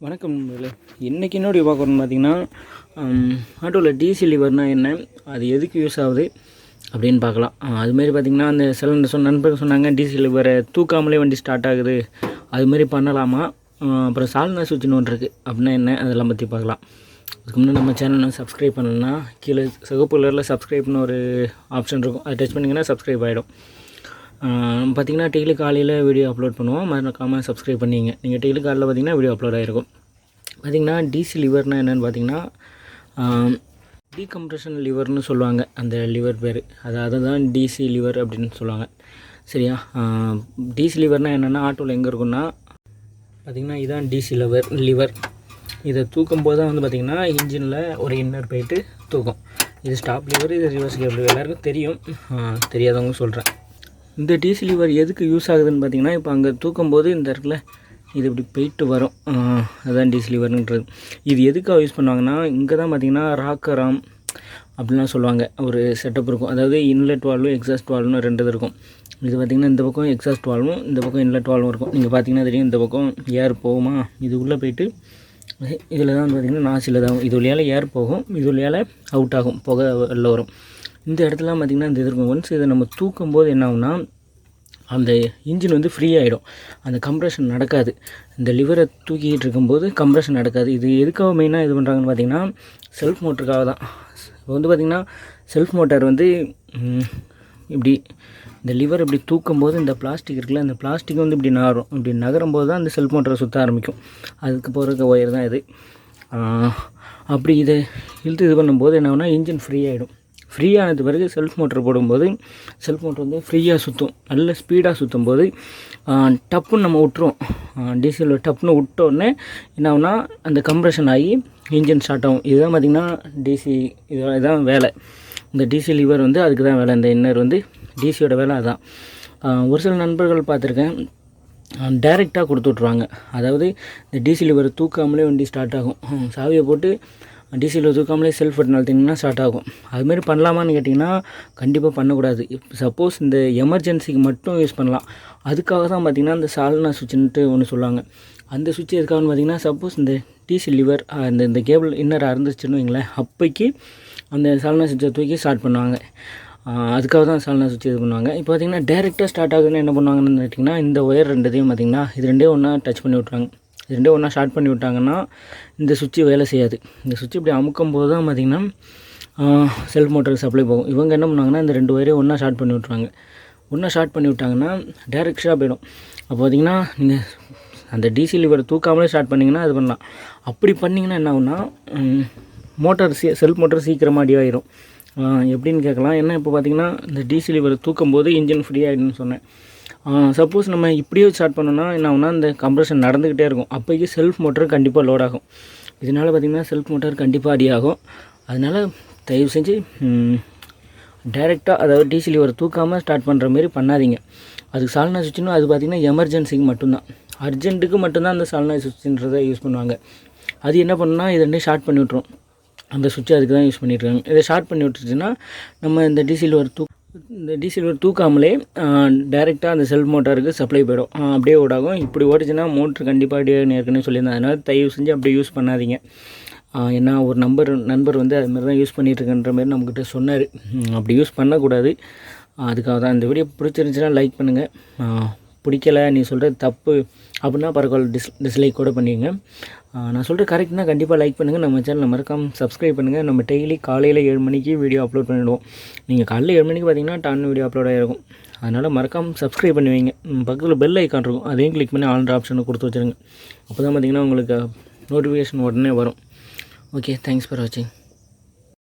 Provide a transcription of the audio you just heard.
வணக்கம் நண்பர்களே. இன்றைக்கி என்னோட பார்க்கணும்னு பார்த்தீங்கன்னா, ஆட்டோவில் டிசி லிவர்னால் என்ன, அது எதுக்கு யூஸ் ஆகுது அப்படின்னு பார்க்கலாம். அதுமாரி பார்த்திங்கன்னா, அந்த சில நண்பர்கள் சொன்னாங்க டிசி லிவரை தூக்காமலே வண்டி ஸ்டார்ட் ஆகுது, அதுமாரி பண்ணலாமா, அப்புறம் சால்னா சுவிட்சுன்னு ஒன்று இருக்குது அப்படின்னா என்ன, அதெல்லாம் பற்றி பார்க்கலாம். அதுக்கு முன்னாடி நம்ம சேனலை சப்ஸ்கிரைப் பண்ணலன்னா கீழே சிகப்பு கலரில் சப்ஸ்கிரைப்னு ஒரு ஆப்ஷன் இருக்கும், அதை டச் பண்ணிங்கன்னா சப்ஸ்கிரைப் ஆகிடும். பார்த்திங்கன்னா டெய்லி காலையில் வீடியோ அப்லோட் பண்ணுவோம், மறக்காமல் சப்ஸ்கிரைப் பண்ணிங்க. நீங்கள் டெய்லி காலையில் பார்த்திங்கன்னா வீடியோ அப்லோட் ஆகிருக்கும். பார்த்திங்கன்னா டிசி லிவர்னால் என்னென்னு பார்த்திங்கன்னா, டீகம்ப்ரெஷன் லிவர்னு சொல்லுவாங்க. அந்த லிவர் பேர் அதை தான் டிசி லிவர் அப்படின்னு சொல்லுவாங்க. சரியா? டிசி லிவர்னால் என்னென்னா, ஆட்டோவில் எங்கே இருக்குன்னா பார்த்திங்கன்னா இதுதான் டிசி லிவர். இதை தூக்கும் போது தான் பார்த்திங்கன்னா இன்ஜினில் ஒரு இன்னர் போயிட்டு தூக்கும். இது ஸ்டாப் லிவர், இது ரிவர்ஸ் லிவர். எல்லாருக்கும் தெரியும், தெரியாதவங்க சொல்கிறேன். இந்த டிசி லிவர் எதுக்கு யூஸ் ஆகுதுன்னு பார்த்திங்கன்னா, இப்போ அங்கே தூக்கும்போது இந்த இடத்துல இது இப்படி போயிட்டு வரும், அதுதான் டிசி லிவர்ன்றது. இது எதுக்காக யூஸ் பண்ணுவாங்கன்னா, இங்கே தான் பார்த்திங்கன்னா ராக்கராம் அப்படின்லாம் சொல்லுவாங்க, ஒரு செட்டப் இருக்கும். அதாவது இன்லெட் வால்வும் எக்ஸாஸ்ட் வால்வ்னு ரெண்டு இருக்கும். இது பார்த்திங்கன்னா இந்த பக்கம் எக்ஸாஸ்ட் வால்வும் இந்த பக்கம் இன்லெட் வால்வும் இருக்கும். நீங்கள் பார்த்திங்கன்னா தெரியும், இந்த பக்கம் ஏர் போகுமா, இது உள்ளே போயிட்டு இதில் தான் பார்த்திங்கன்னா நாசில் தான் இது வழியால் ஏர் போகும், இது வழியால் அவுட் ஆகும், புகை வெளில வரும். இந்த இடத்துலாம் பார்த்திங்கன்னா இந்த இது இருக்கும். ஒன்ஸ் இதை நம்ம தூக்கும் போது என்ன ஆகும்னா, அந்த இன்ஜின் ஃப்ரீ ஆகிடும், அந்த கம்ப்ரெஷன் நடக்காது. இந்த லிவரை தூக்கிட்டு இருக்கும்போது கம்ப்ரெஷன் நடக்காது. இது எதுக்காக மெயினாக இது பண்ணுறாங்கன்னு பார்த்திங்கன்னா, செல்ஃப் மோட்டருக்காக தான். இப்போ பார்த்திங்கன்னா செல்ஃப் மோட்டார் இப்படி இந்த லிவர் இப்படி தூக்கும்போது இந்த பிளாஸ்டிக் இருக்குல்ல, இந்த பிளாஸ்டிக் இப்படி நகரும். இப்படி நகரும்போது தான் அந்த செல்ஃப் மோட்டரை சுற்ற ஆரம்பிக்கும். அதுக்கு போகிறதுக்கு ஒயர் தான் இது. அப்படி இதை இழுத்து இது பண்ணும்போது என்ன ஆகுனா, இன்ஜின் ஃப்ரீ ஆகிடும். ஃப்ரீ ஆனது பிறகு செல்ஃப் மோட்டர் போடும்போது செல்ஃப் மோட்டர் ஃப்ரீயாக சுற்றும். நல்ல ஸ்பீடாக சுற்றும் போது டப்புன்னு நம்ம விட்டுருவோம். டீசலில் டப்புன்னு விட்டோடனே என்ன ஆகுனா, அந்த கம்ப்ரெஷன் ஆகி இன்ஜின் ஸ்டார்ட் ஆகும். இதுதான் பார்த்திங்கன்னா டிசி, இதுதான் வேலை. இந்த டிசி லிவர் அதுக்கு தான் வேலை. இந்த இன்னர் டிசியோட வேலை அதுதான். ஒரு சில நண்பர்கள் பார்த்துருக்கேன், டைரெக்டாக கொடுத்து விட்ருவாங்க. அதாவது இந்த டிசி லிவர் தூக்காமலே வண்டி ஸ்டார்ட் ஆகும். சாவியை போட்டு டிசியில் தூக்காமலே செல்ஃப் பட்டன் அழுத்திங்கன்னா ஸ்டார்ட் ஆகும். அதுமாரி பண்ணலாமான்னு கேட்டிங்கன்னா, கண்டிப்பாக பண்ணக்கூடாது. சப்போஸ் இந்த எமர்ஜென்சிக்கு மட்டும் யூஸ் பண்ணலாம். அதுக்காக தான் பார்த்திங்கன்னா இந்த சால்னா சுவிட்சுன்ட்டு ஒன்று சொல்லுவாங்க. அந்த சுவிட்ச் எதுக்காகன்னு பார்த்திங்கன்னா, சப்போஸ் இந்த டிசி லிவர் இந்த கேபிள் இன்னர் அறுந்துச்சுன்னு வைங்களேன், அப்போக்கி அந்த சால்னா சுவிட்சை தூக்கி ஸ்டார்ட் பண்ணுவாங்க. அதுக்காக தான் சால்னா சுவிட்ச் இது பண்ணுவாங்க. இப்போ பார்த்திங்கன்னா டைரெக்டாக ஸ்டார்ட் ஆகுதுன்னு என்ன பண்ணுவாங்கன்னு கேட்டிங்கன்னா, இந்த ஒயர் ரெண்டுத்தையும் பார்த்திங்கன்னா இது ரெண்டே ஒன்றா டச் பண்ணி விட்றாங்க. இது ரெண்டே ஒன்றா ஷார்ட் பண்ணி விட்டாங்கன்னா இந்த சுவிட்சு வேலை செய்யாது. இந்த சுவிட்ச் இப்படி அமுக்கும் போது தான் பார்த்திங்கன்னா செல்ஃப் மோட்டருக்கு சப்ளை போகும். இவங்க என்ன பண்ணுவாங்கன்னா, இந்த ரெண்டு ஒயரே ஒன்றா ஷார்ட் பண்ணி விட்ருவாங்க. ஒன்றா ஷார்ட் பண்ணி விட்டாங்கன்னா டைரெக்டாக போயிடும். அப்போ பார்த்திங்கன்னா நீங்கள் அந்த டிசி லிவரை தூக்காமலே ஸ்டார்ட் பண்ணிங்கன்னா அது பண்ணலாம். அப்படி பண்ணிங்கன்னா என்ன ஆகுனா, மோட்டார் செல்ஃப் மோட்டர் சீக்கிரமாக அடி ஆகிடும். எப்படின்னு கேட்கலாம். என்ன இப்போ பார்த்திங்கன்னா இந்த டிசி லிவரை தூக்கும் போது இன்ஜின் ஃப்ரீ ஆகிடும்னு சொன்னேன். சப்போஸ் நம்ம இப்படியே ஸ்டார்ட் பண்ணோன்னா என்ன ஆகுனா, இந்த கம்ப்ரெஷன் நடந்துக்கிட்டே இருக்கும். அப்போக்கி செல்ஃப் மோட்டர் கண்டிப்பாக லோட் ஆகும். இதனால் பார்த்திங்கன்னா செல்ஃப் மோட்டர் கண்டிப்பாக அடி ஆகும். அதனால் தயவு செஞ்சு டைரெக்டாக, அதாவது டிசி லிவரை தூக்காமல் ஸ்டார்ட் பண்ணுற மாரி பண்ணாதீங்க. அதுக்கு சால்னா சுவிட்சுன்னு அது பார்த்திங்கன்னா எமர்ஜென்சிக்கு மட்டும்தான், அர்ஜென்ட்டுக்கு மட்டும்தான் அந்த சால்னா சுவிட்சுன்றதை யூஸ் பண்ணுவாங்க. அது என்ன பண்ணுன்னா, இது ரெண்டையும் ஷார்ட் பண்ணி விட்ரும். அந்த சுவிட்சை அதுக்கு தான் யூஸ் பண்ணிட்டுருக்காங்க. இதை ஷார்ட் பண்ணி விட்டுச்சுன்னா நம்ம இந்த டிசி லிவர் தூக்காமலே டைரெக்டாக அந்த செல்ஃப் மோட்டாருக்கு சப்ளை போயிடும். அப்படியே ஓடாகும். இப்படி ஓடிச்சுன்னா மோட்ரு கண்டிப்பாக அப்படியே ஏற்கனவே சொல்லியிருந்தேன். அதனால் தயவு செஞ்சு அப்படி யூஸ் பண்ணாதீங்க. ஏன்னா ஒரு நண்பர் அதுமாதிரி தான் யூஸ் பண்ணிகிட்ருக்குன்ற மாதிரி நம்மக்கிட்ட சொன்னார். அப்படி யூஸ் பண்ணக்கூடாது. அதுக்காக தான் இந்த வீடியோ பிடிச்சிருந்துச்சுன்னா லைக் பண்ணுங்கள். பிடிக்கலை, நீ சொல்கிறது தப்பு அப்படின்னா பரவாயில்ல, டிஸ்லைக் கூட பண்ணிடுங்க. நான் சொல்கிற கரெக்ட்னா கண்டிப்பாக லைக் பண்ணுங்கள். நம்ம சேனலை மறக்காமல் சப்ஸ்கிரைப் பண்ணுங்கள். நம்ம டெய்லி காலையில் 7 மணிக்கு வீடியோ அப்லோட் பண்ணிவிடுவோம். நீங்கள் காலையில் 7 மணிக்கு பார்த்தீங்கன்னா டான்னு வீடியோ அப்லோட் ஆகிருக்கும். அதனால் மறக்காமல் சப்ஸ்கிரைப் பண்ணி வைங்க. பக்கத்தில் பெல் ஐக்கான் இருக்கும், அதையும் கிளிக் பண்ணி ஆல்ன்ற ஆப்ஷனை கொடுத்து வச்சுருங்க. அப்போ தான் பார்த்திங்கன்னா உங்களுக்கு நோட்டிஃபிகேஷன் உடனே வரும். ஓகே, தேங்க்ஸ் ஃபார் வாட்சிங்.